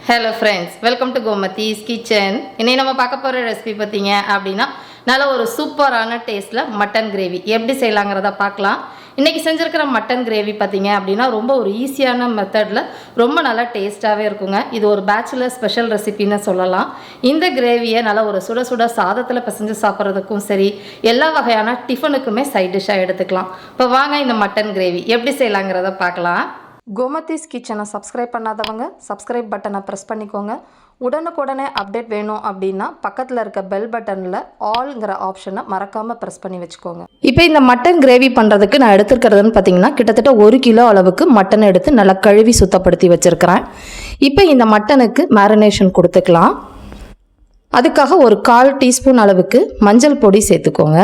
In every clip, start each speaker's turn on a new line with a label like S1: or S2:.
S1: Hello friends, welcome to Gomathi's kitchen. இன்னைக்கு நம்ம பார்க்க போகிற ரெசிபி பார்த்தீங்க அப்படின்னா நல்ல ஒரு சூப்பரான டேஸ்ட்டில் மட்டன் கிரேவி எப்படி செய்யலாங்கிறத பார்க்கலாம். இன்றைக்கி செஞ்சுருக்கிற மட்டன் கிரேவி பார்த்தீங்க அப்படின்னா ரொம்ப ஒரு ஈஸியான மெத்தடில் ரொம்ப நல்லா டேஸ்ட்டாகவே இருக்குங்க. இது ஒரு பேச்சுலர் ஸ்பெஷல் ரெசிபின்னு சொல்லலாம். இந்த கிரேவியை நல்லா ஒரு சுட சுட சாதத்தில் பிசைஞ்சு சாப்பிட்றதுக்கும் சரி, எல்லா வகையான டிஃபனுக்குமே சைட் டிஷ்ஷாக எடுத்துக்கலாம். இப்போ வாங்க இந்த மட்டன் கிரேவி எப்படி செய்யலாங்கிறத பார்க்கலாம். கோமதிஸ் கிச்சனை சப்ஸ்கிரைப் பண்ணாதவங்க சப்ஸ்கிரைப் பட்டனை ப்ரெஸ் பண்ணிக்கோங்க. உடனுக்குடனே அப்டேட் வேணும் அப்படின்னா பக்கத்தில் இருக்க பெல் பட்டனில் ஆல்ங்கிற ஆப்ஷனை மறக்காமல் ப்ரெஸ் பண்ணி வச்சுக்கோங்க. இப்போ இந்த மட்டன் கிரேவி பண்ணுறதுக்கு நான் எடுத்துருக்கிறதுன்னு பார்த்தீங்கன்னா கிட்டத்தட்ட 1 கிலோ அளவுக்கு மட்டன் எடுத்து நல்லா கழுவி சுத்தப்படுத்தி வச்சுருக்கிறேன். இப்போ இந்த மட்டனுக்கு மேரினேஷன் கொடுத்துக்கலாம். அதுக்காக ஒரு 1/4 டீஸ்பூன் அளவுக்கு மஞ்சள் பொடி சேர்த்துக்கோங்க.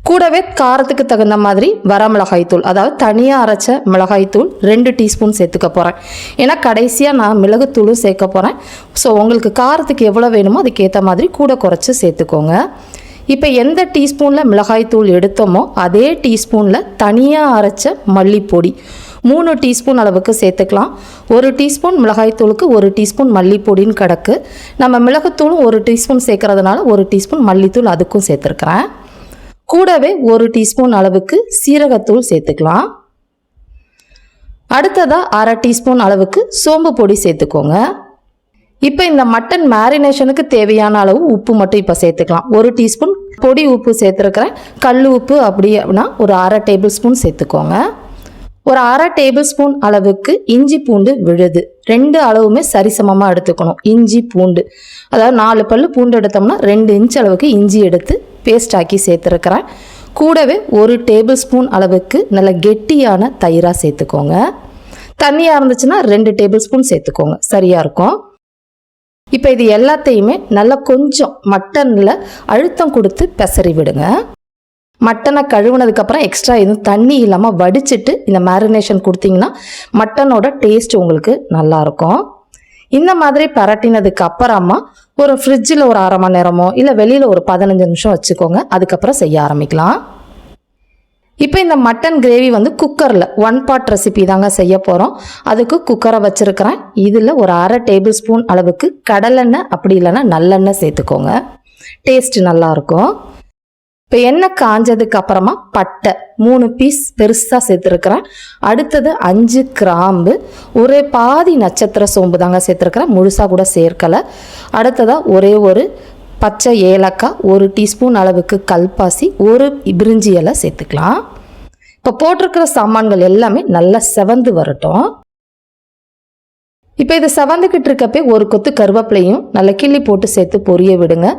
S1: கூடவே காரத்துக்கு தகுந்த மாதிரி வரமிளகாய்த்தூள், அதாவது தனியாக அரைச்ச மிளகாய்த்தூள் 2 டீஸ்பூன் சேர்த்துக்க போகிறேன். ஏன்னா கடைசியாக நான் மிளகுத்தூளும் சேர்க்க போகிறேன். ஸோ உங்களுக்கு காரத்துக்கு எவ்வளோ வேணுமோ அதுக்கேற்ற மாதிரி கூட குறைச்சி சேர்த்துக்கோங்க. இப்போ எந்த டீஸ்பூனில் மிளகாய்த்தூள் எடுத்தோமோ அதே டீஸ்பூனில் தனியாக அரைச்ச மல்லிப்பொடி 3 டீஸ்பூன் அளவுக்கு சேர்த்துக்கலாம். 1 டீஸ்பூன் மிளகாய்த்தூளுக்கு 1 டீஸ்பூன் மல்லிப்பொடின்னு கிடக்கு. நம்ம மிளகுத்தூளும் 1 டீஸ்பூன் சேர்க்கறதுனால 1 டீஸ்பூன் மல்லித்தூள் அதுக்கும் சேர்த்துருக்குறேன். கூடவே 1 டீஸ்பூன் அளவுக்கு சீரகத்தூள் சேர்த்துக்கலாம். அடுத்ததாக 1/2 டீஸ்பூன் அளவுக்கு சோம்பு பொடி சேர்த்துக்கோங்க. இப்போ இந்த மட்டன் மேரினேஷனுக்கு தேவையான அளவு உப்பு மட்டும் இப்போ சேர்த்துக்கலாம். 1 டீஸ்பூன் பொடி உப்பு சேர்த்துருக்கிறேன். கல் உப்பு அப்படி அப்படின்னா ஒரு 1/2 டேபிள் ஸ்பூன் சேர்த்துக்கோங்க. ஒரு 1/2 டேபிள் ஸ்பூன் அளவுக்கு இஞ்சி பூண்டு விழுது 2 அளவுமே சரிசமமாக எடுத்துக்கணும். இஞ்சி பூண்டு, அதாவது 4 பல்லு பூண்டு எடுத்தோம்னா 2 இன்ச் அளவுக்கு இஞ்சி எடுத்து பேஸ்ட் ஆக்கி சேர்த்துருக்கிறேன். கூடவே 1 டேபிள் ஸ்பூன் அளவுக்கு நல்ல கெட்டியான தயிராக சேர்த்துக்கோங்க. தண்ணியாக இருந்துச்சுன்னா 2 டேபிள் ஸ்பூன் சேர்த்துக்கோங்க, சரியாக இருக்கும். இப்போ இது எல்லாத்தையுமே நல்லா கொஞ்சம் மட்டனில் அழுத்தம் கொடுத்து பெசறி விடுங்க. மட்டனை கழுவுனதுக்கப்புறம் எக்ஸ்ட்ரா எதுவும் தண்ணி இல்லாமல் வடிச்சிட்டு இந்த மேரினேஷன் கொடுத்தீங்கன்னா மட்டனோட டேஸ்ட் உங்களுக்கு நல்லாயிருக்கும். இந்த மாதிரி பரட்டினதுக்கு அப்புறமா ஒரு ஃப்ரிட்ஜில் ஒரு 1/2 மணி நேரமோ இல்லை வெளியில் ஒரு 15 நிமிஷம் வச்சுக்கோங்க. அதுக்கப்புறம் செய்ய ஆரம்பிக்கலாம். இப்போ இந்த மட்டன் கிரேவி குக்கரில் 1 பாட் ரெசிபி தாங்க செய்ய போகிறோம். அதுக்கு குக்கரை வச்சுருக்கிறேன். இதில் ஒரு 1/2 டேபிள் ஸ்பூன் அளவுக்கு கடலெண்ணெய் அப்படி இல்லைன்னா நல்லெண்ணெய் சேர்த்துக்கோங்க. டேஸ்ட் நல்லாயிருக்கும். இப்போ எண்ணெய் காஞ்சதுக்கு அப்புறமா பட்டை 3 பீஸ் பெருசாக சேர்த்துருக்குறேன். அடுத்தது 5 கிராம்பு, ஒரே பாதி நட்சத்திர சோம்பு தாங்க சேர்த்துருக்குறேன், முழுசாக கூட சேர்க்கலை. அடுத்ததாக ஒரே ஒரு பச்சை ஏலக்காய், 1 டீஸ்பூன் அளவுக்கு கல்பாசி, 1 பிரிஞ்சி இலை சேர்த்துக்கலாம். இப்போ போட்டிருக்கிற சாமான்கள் எல்லாமே நல்லா செவந்து வரட்டும். இப்போ இது செவந்துக்கிட்டு இருக்கப்பே 1 கொத்து கருவேப்பிலையும் நல்லா கிள்ளி போட்டு சேர்த்து பொரிய விடுங்க.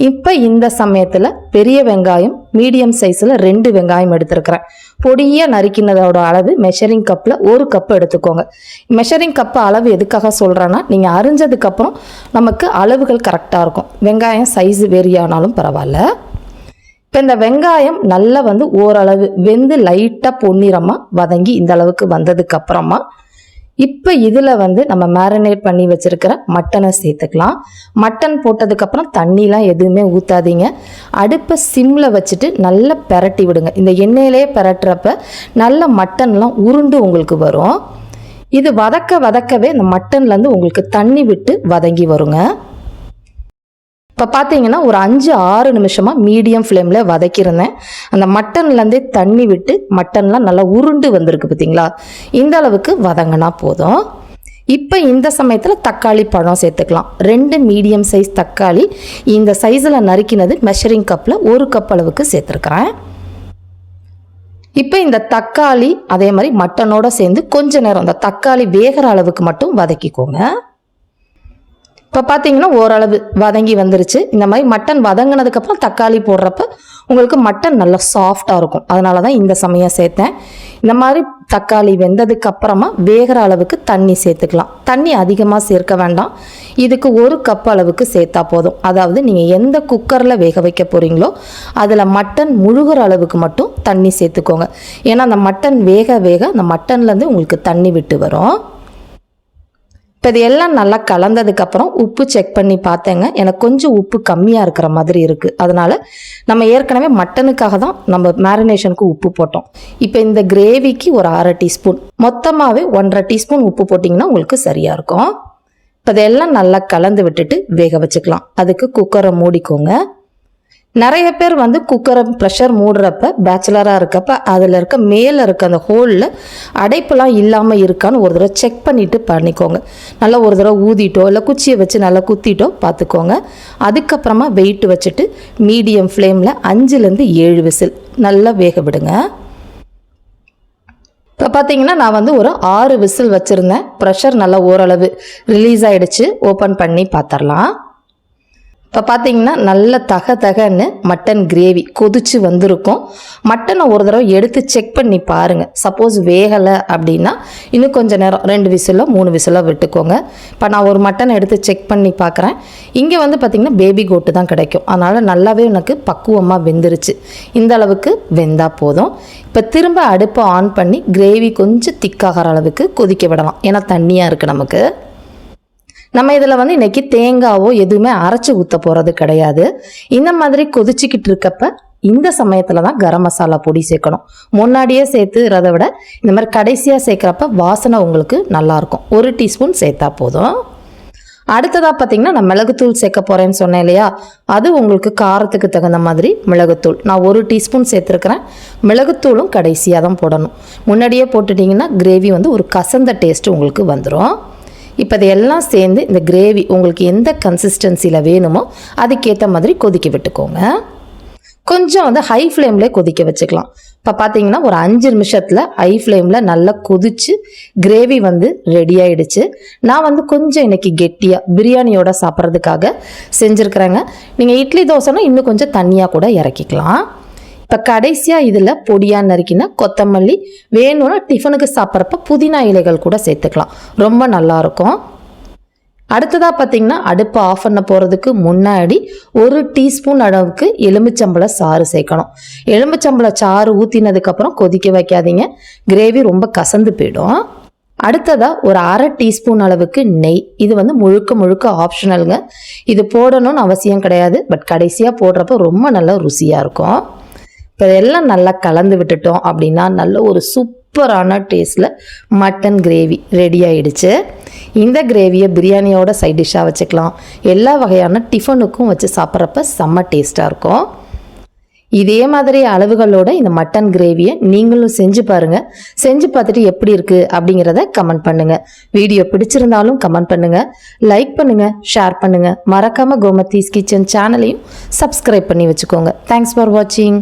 S1: இப்போ இந்த சமயத்தில் பெரிய வெங்காயம் மீடியம் சைஸில் 2 வெங்காயம் எடுத்துருக்கிறேன். பொடியாக நறுக்கினதோட அளவு மெஷரிங் கப்பில் 1 கப்பு எடுத்துக்கோங்க. மெஷரிங் கப்பு அளவு எதுக்காக சொல்கிறேன்னா, நீங்கள் அரிஞ்சதுக்கப்புறம் நமக்கு அளவுகள் கரெக்டாக இருக்கும். வெங்காயம் சைஸ் வேரியானாலும் பரவாயில்ல. இப்போ இந்த வெங்காயம் நல்லா ஓரளவு வெந்து லைட்டாக பொன்னிறமாக வதங்கி இந்த அளவுக்கு வந்ததுக்கப்புறமா இப்போ இதில் நம்ம மேரினேட் பண்ணி வச்சுருக்கிற மட்டனை சேர்த்துக்கலாம். மட்டன் போட்டதுக்கப்புறம் தண்ணிலாம் எதுவுமே ஊற்றாதீங்க. அடுப்பை சிம்மில் வச்சுட்டு நல்லா பெரட்டி விடுங்க. இந்த எண்ணெயிலேயே பெரட்டுறப்ப நல்ல மட்டன்லாம் உருண்டு உங்களுக்கு வரும். இது வதக்கவே இந்த மட்டன்லேருந்து உங்களுக்கு தண்ணி விட்டு வதங்கி வருங்க. இப்போ பார்த்தீங்கன்னா ஒரு 5-6 நிமிஷமாக மீடியம் ஃப்ளேமில் வதக்கியிருந்தேன். அந்த மட்டன்லேருந்தே தண்ணி விட்டு மட்டன்லாம் நல்லா உருண்டு வந்திருக்கு பார்த்தீங்களா, இந்த அளவுக்கு வதங்கினா போதும். இப்போ இந்த சமயத்தில் தக்காளி பழம் சேர்த்துக்கலாம். 2 மீடியம் சைஸ் தக்காளி இந்த சைஸில் நறுக்கினது மெஷரிங் கப்பில் 1 கப் அளவுக்கு சேர்த்துருக்குறேன். இப்போ இந்த தக்காளி அதே மாதிரி மட்டனோட சேர்ந்து கொஞ்ச நேரம் அந்த தக்காளி வேகிற அளவுக்கு மட்டும் வதக்கிக்கோங்க. இப்போ பார்த்தீங்கன்னா ஓரளவு வதங்கி வந்துருச்சு. இந்த மாதிரி மட்டன் வதங்கினதுக்கப்புறம் தக்காளி போடுறப்ப உங்களுக்கு மட்டன் நல்லா சாஃப்டாக இருக்கும். அதனால தான் இந்த சமயம் சேர்த்தேன். இந்த மாதிரி தக்காளி வெந்ததுக்கு அப்புறமா வேகிற அளவுக்கு தண்ணி சேர்த்துக்கலாம். தண்ணி அதிகமாக சேர்க்க வேண்டாம். இதுக்கு 1 கப் அளவுக்கு சேர்த்தா போதும். அதாவது நீங்கள் எந்த குக்கரில் வேக வைக்க போகிறீங்களோ அதில் மட்டன் முழுகிற அளவுக்கு மட்டும் தண்ணி சேர்த்துக்கோங்க. ஏன்னா அந்த மட்டன் வேக அந்த மட்டன்லேருந்து உங்களுக்கு தண்ணி விட்டு வரும். இப்போ இது எல்லாம் நல்லா கலந்ததுக்கப்புறம் உப்பு செக் பண்ணி பார்த்தேங்க. எனக்கு கொஞ்சம் உப்பு கம்மியாக இருக்கிற மாதிரி இருக்குது. அதனால் நம்ம ஏற்கனவே மட்டனுக்காக தான் நம்ம மேரினேஷனுக்கு உப்பு போட்டோம். இப்போ இந்த கிரேவிக்கு ஒரு 1/2 டீஸ்பூன், மொத்தமாகவே 1.5 டீஸ்பூன் உப்பு போட்டிங்கன்னா உங்களுக்கு சரியாக இருக்கும். இப்போ இதெல்லாம் நல்லா கலந்து விட்டுட்டு வேக வச்சுக்கலாம். அதுக்கு குக்கரை மூடிக்கோங்க. நிறைய பேர் வந்து குக்கரை ப்ரெஷர் மூடுறப்ப பேச்சுலராக இருக்கப்ப அதில் இருக்க மேலே இருக்க அந்த ஹோலில் அடைப்பெல்லாம் இல்லாமல் இருக்கான்னு ஒரு தடவை செக் பண்ணிவிட்டு பண்ணிக்கோங்க. நல்லா ஒரு தடவை ஊதிட்டோ இல்லை குச்சியை வச்சு நல்லா குத்திட்டோ பார்த்துக்கோங்க. அதுக்கப்புறமா வெயிட் வச்சுட்டு மீடியம் ஃப்ளேமில் 5லேருந்து 7 விசில் நல்லா வேக விடுங்க. இப்போ பார்த்தீங்கன்னா நான் வந்து ஒரு 6 விசில் வச்சுருந்தேன். ப்ரெஷர் நல்லா ஓரளவு ரிலீஸ் ஆகிடுச்சு. ஓப்பன் பண்ணி பார்த்துடலாம். இப்போ பார்த்தீங்கன்னா நல்ல தகன்னு மட்டன் கிரேவி கொதிச்சு வந்திருக்கும். மட்டனை ஒரு தடவை எடுத்து செக் பண்ணி பாருங்கள். சப்போஸ் வேகலை அப்படின்னா இன்னும் கொஞ்சம் நேரம் 2 விசிலோ 3 விசிலோ விட்டுக்கோங்க. இப்போ நான் ஒரு மட்டனை எடுத்து செக் பண்ணி பார்க்குறேன். இங்கே வந்து பார்த்திங்கன்னா பேபி கோட்டு தான் கிடைக்கும். அதனால் நல்லாவே எனக்கு பக்குவமாக வெந்துருச்சு. இந்த அளவுக்கு வெந்தால் போதும். இப்போ திரும்ப அடுப்பை ஆன் பண்ணி கிரேவி கொஞ்சம் திக்காகிற அளவுக்கு கொதிக்க விடலாம். ஏன்னா தண்ணியாக இருக்குது நமக்கு. நம்ம இதில் வந்து இன்றைக்கி தேங்காவோ எதுவுமே அரைச்சி ஊற்ற போகிறது கிடையாது. இந்த மாதிரி கொதிச்சிக்கிட்டு இருக்கப்ப இந்த சமயத்தில் தான் கரம் மசாலா பொடி சேர்க்கணும். முன்னாடியே சேர்த்துறதை விட இந்த மாதிரி கடைசியாக சேர்க்குறப்ப வாசனை உங்களுக்கு நல்லாயிருக்கும். 1 டீஸ்பூன் சேர்த்தா போதும். அடுத்ததாக பார்த்திங்கன்னா நான் மிளகுத்தூள் சேர்க்க போகிறேன்னு சொன்னேன் இல்லையா, அது உங்களுக்கு காரத்துக்கு தகுந்த மாதிரி மிளகுத்தூள் நான் 1 டீஸ்பூன் சேர்த்துருக்கிறேன். மிளகுத்தூளும் கடைசியாக தான் போடணும். முன்னாடியே போட்டுட்டிங்கன்னா கிரேவி வந்து ஒரு கசந்த டேஸ்ட்டு உங்களுக்கு வந்துடும். இப்போ இதையெல்லாம் சேர்ந்து இந்த கிரேவி உங்களுக்கு எந்த கன்சிஸ்டன்சியில் வேணுமோ அதுக்கேற்ற மாதிரி கொதிக்க விட்டுக்கோங்க. கொஞ்சம் வந்து ஹை ஃப்ளேம்லேயே கொதிக்க வச்சுக்கலாம். இப்போ பார்த்தீங்கன்னா ஒரு 5 நிமிஷத்தில் ஹை ஃப்ளேமில் நல்லா கொதிச்சு கிரேவி வந்து ரெடி ஆகிடுச்சு. நான் வந்து கொஞ்சம் இன்றைக்கி கெட்டியாக பிரியாணியோட சாப்பிட்றதுக்காக செஞ்சுருக்குறேங்க. நீங்கள் இட்லி தோசைனா இன்னும் கொஞ்சம் தண்ணியாக கூட இறக்கிக்கலாம். இப்போ கடைசியாக இதில் பொடியாக நறுக்கினா கொத்தமல்லி, வேணும்னா டிஃபனுக்கு சாப்பிட்றப்ப புதினா இலைகள் கூட சேர்த்துக்கலாம். ரொம்ப நல்லாயிருக்கும். அடுத்ததாக பார்த்திங்கன்னா அடுப்பை ஆஃப் பண்ண போகிறதுக்கு முன்னாடி 1 டீஸ்பூன் அளவுக்கு எலுமிச்சம்பழ சாறு சேர்க்கணும். எலுமிச்சம்பழ சாறு ஊற்றினதுக்கப்புறம் கொதிக்க வைக்காதீங்க, கிரேவி ரொம்ப கசந்து போயிடும். அடுத்ததாக ஒரு 1/2 டீஸ்பூன் அளவுக்கு நெய். இது வந்து முழுக்க ஆப்ஷனலுங்க. இது போடணும்னு அவசியம் கிடையாது. பட் கடைசியாக போடுறப்ப ரொம்ப நல்லா ருசியாக இருக்கும். இப்போ இதெல்லாம் நல்லா கலந்து விட்டுட்டோம் அப்படின்னா நல்ல ஒரு சூப்பரான டேஸ்ட்டில் மட்டன் கிரேவி ரெடி ஆகிடுச்சு. இந்த கிரேவியை பிரியாணியோட சைட் டிஷ்ஷாக வச்சுக்கலாம். எல்லா வகையான டிஃபனுக்கும் வச்சு சாப்பிட்றப்ப செம்ம டேஸ்ட்டாக இருக்கும். இதே மாதிரி அளவுகளோட இந்த மட்டன் கிரேவியை நீங்களும் செஞ்சு பாருங்கள். செஞ்சு பார்த்துட்டு எப்படி இருக்குது அப்படிங்கிறத கமெண்ட் பண்ணுங்கள். வீடியோ பிடிச்சிருந்தாலும் கமெண்ட் பண்ணுங்கள், லைக் பண்ணுங்கள், ஷேர் பண்ணுங்கள். மறக்காமல் கோமதீஸ் கிச்சன் சேனலையும் சப்ஸ்கிரைப் பண்ணி வச்சுக்கோங்க. தேங்க்ஸ் ஃபார் வாட்சிங்.